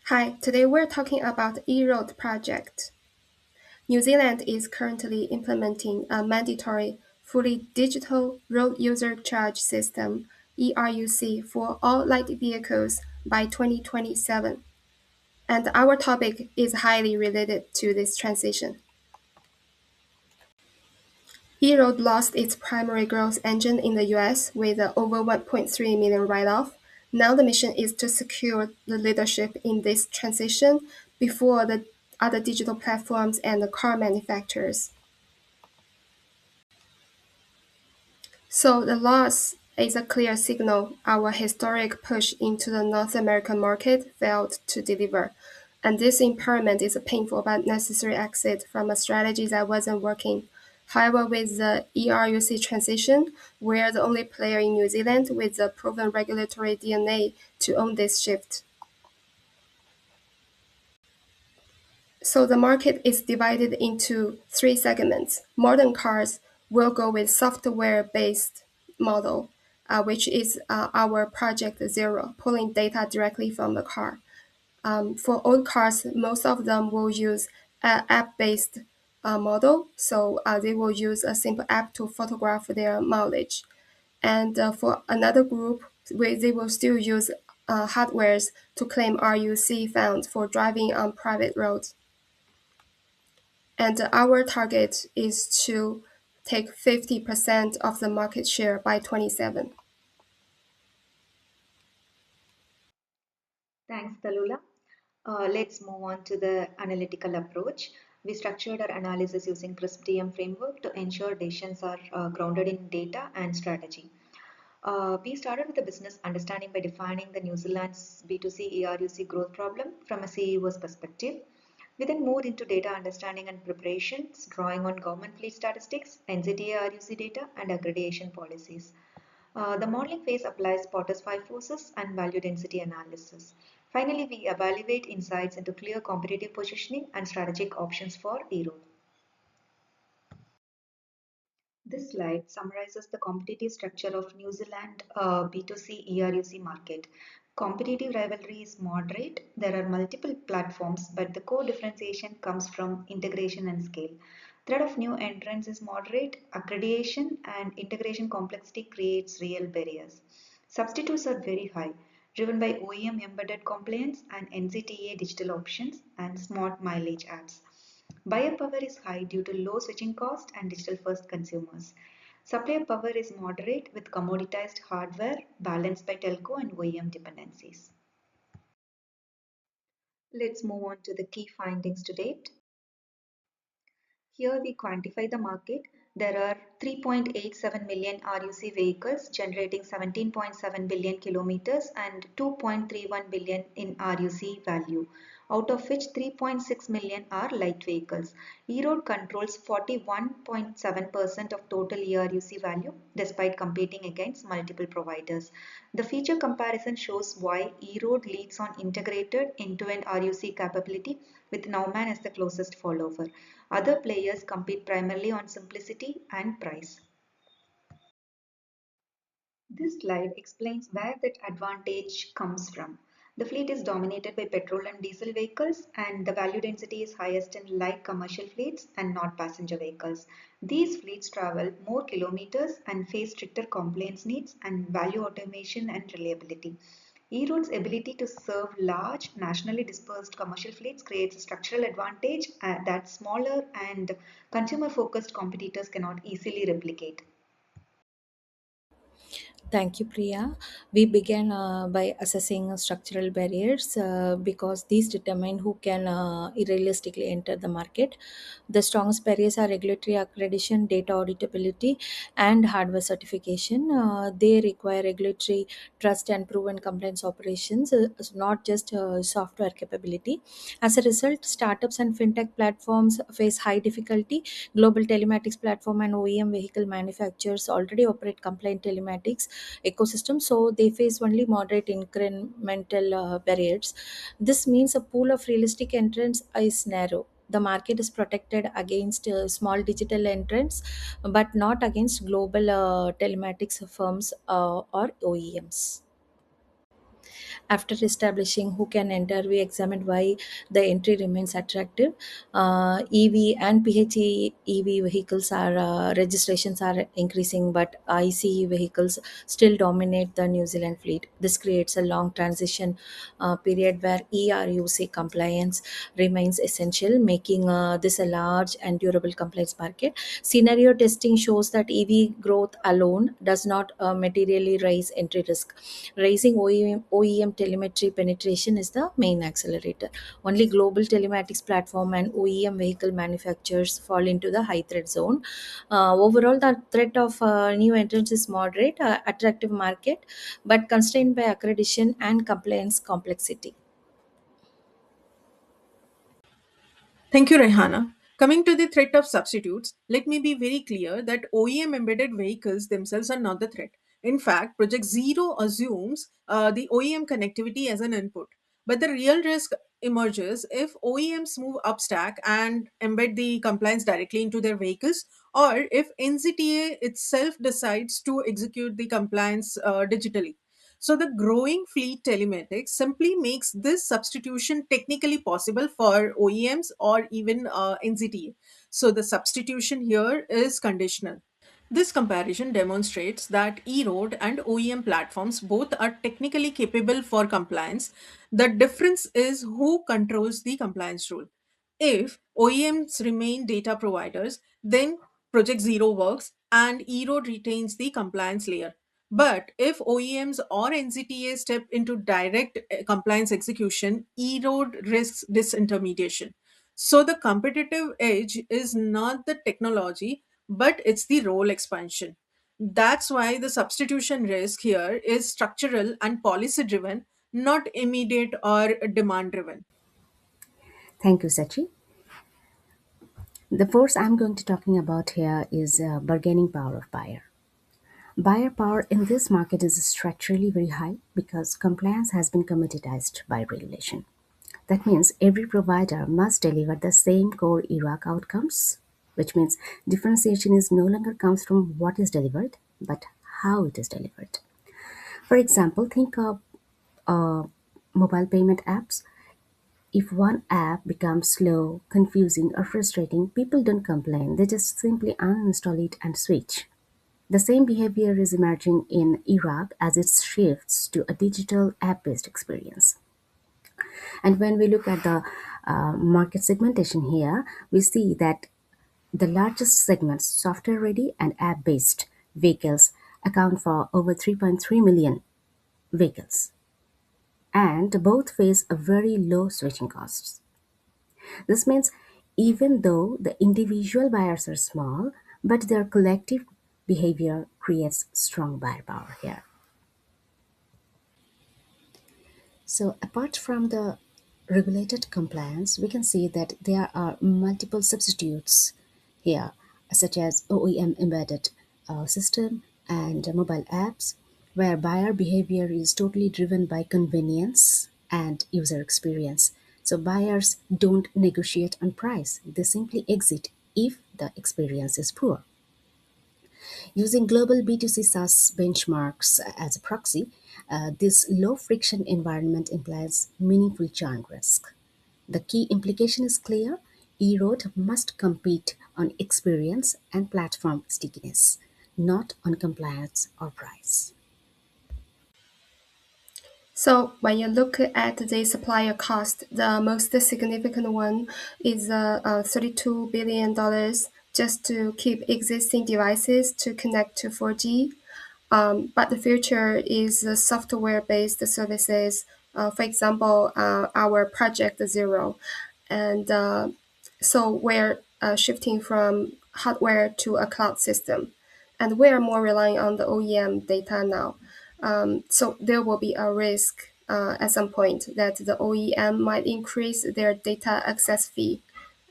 Hi, today we're talking about the EROAD project. New Zealand is currently implementing a mandatory fully digital road user charge system (ERUC) for all light vehicles by 2027. And our topic is highly related to this transition. EROAD lost its primary growth engine in the US with an over 1.3 million write-off. Now the mission is to secure the leadership in this transition before the other digital platforms and the car manufacturers. So the loss is a clear signal our historic push into the North American market failed to deliver. And this impairment is a painful but necessary exit from a strategy that wasn't working. However, with the ERUC transition, we're the only player in New Zealand with the proven regulatory DNA to own this shift. So the market is divided into three segments. Modern cars will go with software-based model, which is our Project Zero, pulling data directly from the car. For old cars, most of them will use an app-based model, so they will use a simple app to photograph their mileage. And for another group, they will still use hardwares to claim RUC funds for driving on private roads. And our target is to take 50% of the market share by 27. Thanks, Talula. Let's move on to the analytical approach. We structured our analysis using CRISP-DM framework to ensure decisions are grounded in data and strategy. We started with the business understanding by defining the New Zealand's B2C ERUC growth problem from a CEO's perspective. We then moved into data understanding and preparations, drawing on government fleet statistics, NZTA RUC data, and aggregation policies. The modeling phase applies Potter's five forces and value density analysis. Finally, we evaluate insights into clear competitive positioning and strategic options for EROAD. This slide summarizes the competitive structure of New Zealand B2C ERUC market. Competitive rivalry is moderate. There are multiple platforms, but the core differentiation comes from integration and scale. Threat of new entrants is moderate. Accreditation and integration complexity creates real barriers. Substitutes are very high, driven by OEM embedded compliance and NZTA digital options and smart mileage apps. Buyer power is high due to low switching cost and digital-first consumers. Supplier power is moderate with commoditized hardware balanced by telco and OEM dependencies. Let's move on to the key findings to date. Here we quantify the market. There are 3.87 million RUC vehicles generating 17.7 billion kilometers and 2.31 billion in RUC value, out of which 3.6 million are light vehicles. EROAD controls 41.7% of total ERUC value despite competing against multiple providers. The feature comparison shows why EROAD leads on integrated end-to-end RUC capability with Nauman as the closest follower. Other players compete primarily on simplicity and price. This slide explains where that advantage comes from. The fleet is dominated by petrol and diesel vehicles, and the value density is highest in light commercial fleets and not passenger vehicles. These fleets travel more kilometers and face stricter compliance needs and value automation and reliability. EROAD's ability to serve large, nationally dispersed commercial fleets creates a structural advantage that smaller and consumer-focused competitors cannot easily replicate. Thank you, Priya. We began by assessing structural barriers because these determine who can realistically enter the market. The strongest barriers are regulatory accreditation, data auditability, and hardware certification. They require regulatory trust and proven compliance operations, so not just software capability. As a result, startups and fintech platforms face high difficulty. Global telematics platform and OEM vehicle manufacturers already operate compliant telematics ecosystem, so they face only moderate incremental barriers. This means a pool of realistic entrants is narrow. The market is protected against small digital entrants, but not against global telematics firms or OEMs. After establishing who can enter, we examined why the entry remains attractive. EV and PHEV vehicles are registrations are increasing, but ICE vehicles still dominate the New Zealand fleet. This creates a long transition period where ERUC compliance remains essential, making this a large and durable compliance market. Scenario testing shows that EV growth alone does not materially raise entry risk. Raising OEM telemetry penetration is the main accelerator. Only global telematics platform and OEM vehicle manufacturers fall into the high threat zone. Overall, the threat of new entrants is moderate, attractive market, but constrained by accreditation and compliance complexity. Thank you, Rehana. Coming to the threat of substitutes, let me be very clear that OEM embedded vehicles themselves are not the threat. In fact, Project Zero assumes the OEM connectivity as an input. But the real risk emerges if OEMs move upstack and embed the compliance directly into their vehicles, or if NZTA itself decides to execute the compliance digitally. So the growing fleet telematics simply makes this substitution technically possible for OEMs or even NZTA. So the substitution here is conditional. This comparison demonstrates that EROAD and OEM platforms both are technically capable for compliance. The difference is who controls the compliance rule. If OEMs remain data providers, then Project Zero works and EROAD retains the compliance layer. But if OEMs or NCTA step into direct compliance execution, EROAD risks disintermediation. So the competitive edge is not the technology, but it's the role expansion. That's why the substitution risk here is structural and policy driven, not immediate or demand driven. Thank you, Sachi. The force I'm going to talking about here is bargaining power of buyer. Buyer power in this market is structurally very high because compliance has been commoditized by regulation. That means every provider must deliver the same core EROAC outcomes, which means differentiation is no longer comes from what is delivered, but how it is delivered. For example, think of mobile payment apps. If one app becomes slow, confusing, or frustrating, people don't complain. They just simply uninstall it and switch. The same behavior is emerging in Iraq as it shifts to a digital app based experience. And when we look at the market segmentation here, we see that the largest segments, software ready and app based vehicles, account for over 3.3 million vehicles. And both face a very low switching costs. This means even though the individual buyers are small, but their collective behavior creates strong buyer power here. So, apart from the regulated compliance, we can see that there are multiple substitutes here, such as OEM embedded system and mobile apps, where buyer behavior is totally driven by convenience and user experience. So, buyers don't negotiate on price, they simply exit if the experience is poor. Using global B2C SaaS benchmarks as a proxy, this low friction environment implies meaningful churn risk. The key implication is clear: EROAD must compete on experience and platform stickiness, not on compliance or price. So when you look at the supplier cost, the most significant one is $32 billion just to keep existing devices to connect to 4G. But the future is software-based services. For example, our Project Zero, and so we're shifting from hardware to a cloud system, and we are more relying on the OEM data now. So there will be a risk at some point that the OEM might increase their data access fee.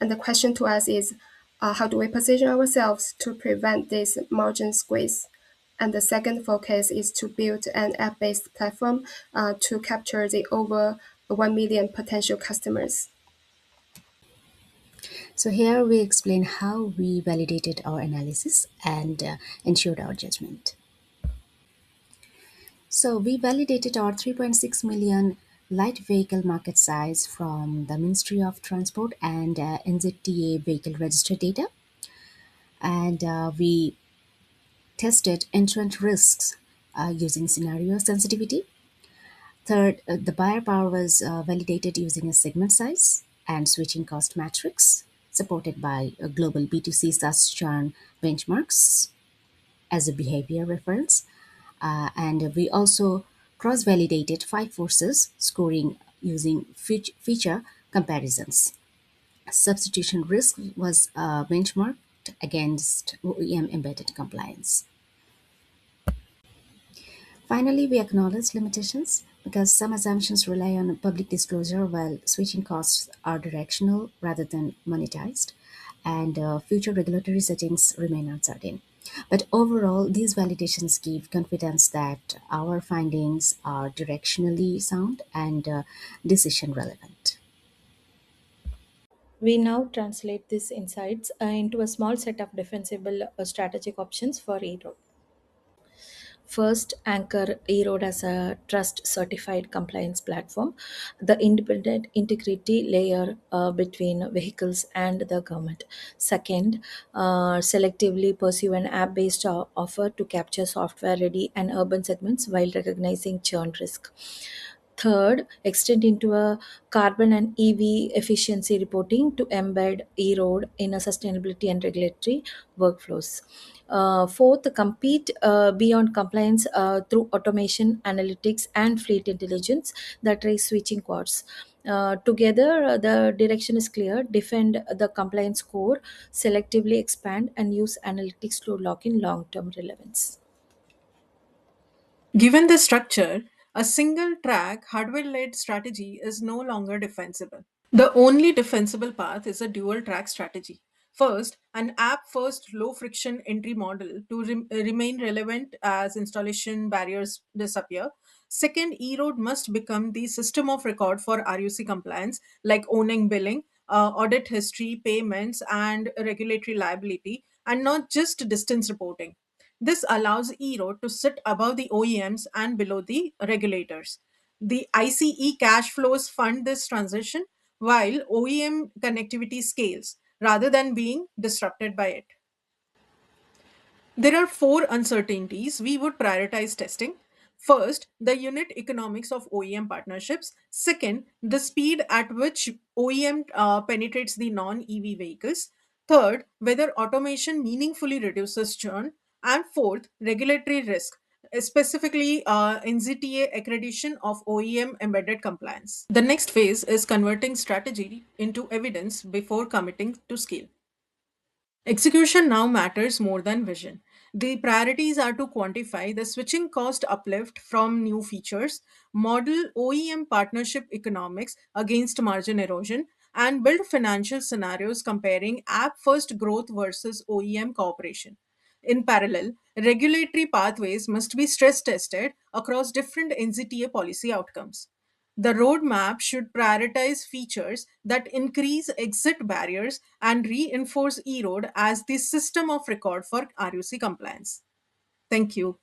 And the question to us is, how do we position ourselves to prevent this margin squeeze? And the second focus is to build an app-based platform to capture the over 1 million potential customers. So, here we explain how we validated our analysis and ensured our judgment. So we validated our 3.6 million light vehicle market size from the Ministry of Transport and NZTA vehicle register data, and we tested entrant risks using scenario sensitivity. Third, the buyer power was validated using a segment size and switching cost matrix, supported by a global B2C SaaS churn benchmarks as a behavior reference. And we also cross validated five forces, scoring using feature comparisons. Substitution risk was benchmarked against OEM embedded compliance. Finally, we acknowledge limitations because some assumptions rely on public disclosure while switching costs are directional rather than monetized, and future regulatory settings remain uncertain. But overall, these validations give confidence that our findings are directionally sound and decision relevant. We now translate these insights into a small set of defensible strategic options for EROAD. First, anchor EROAD as a trust certified compliance platform, the independent integrity layer between vehicles and the government. Second, selectively pursue an app based offer to capture software ready and urban segments while recognizing churn risk. Third, extend into a carbon and EV efficiency reporting to embed EROAD in a sustainability and regulatory workflows. Fourth, compete beyond compliance through automation, analytics, and fleet intelligence that raise switching costs. Together, the direction is clear: defend the compliance core, selectively expand, and use analytics to lock in long term relevance. Given this structure, a single track hardware led strategy is no longer defensible. The only defensible path is a dual track strategy. First, an app first low friction entry model to remain relevant as installation barriers disappear. Second, eRoad must become the system of record for RUC compliance, like owning billing, audit history, payments, and regulatory liability, and not just distance reporting. This allows eRoad to sit above the OEMs and below the regulators. The ICE cash flows fund this transition while OEM connectivity scales rather than being disrupted by it. There are four uncertainties we would prioritize testing. First, the unit economics of OEM partnerships. Second, the speed at which OEM penetrates the non EV vehicles. Third, whether automation meaningfully reduces churn. And fourth, regulatory risk, specifically NZTA accreditation of OEM embedded compliance. The next phase is converting strategy into evidence before committing to scale. Execution now matters more than vision. The priorities are to quantify the switching cost uplift from new features, model OEM partnership economics against margin erosion, and build financial scenarios comparing app first growth versus OEM cooperation. In parallel, regulatory pathways must be stress tested across different NZTA policy outcomes. The roadmap should prioritize features that increase exit barriers and reinforce eRoad as the system of record for RUC compliance. Thank you.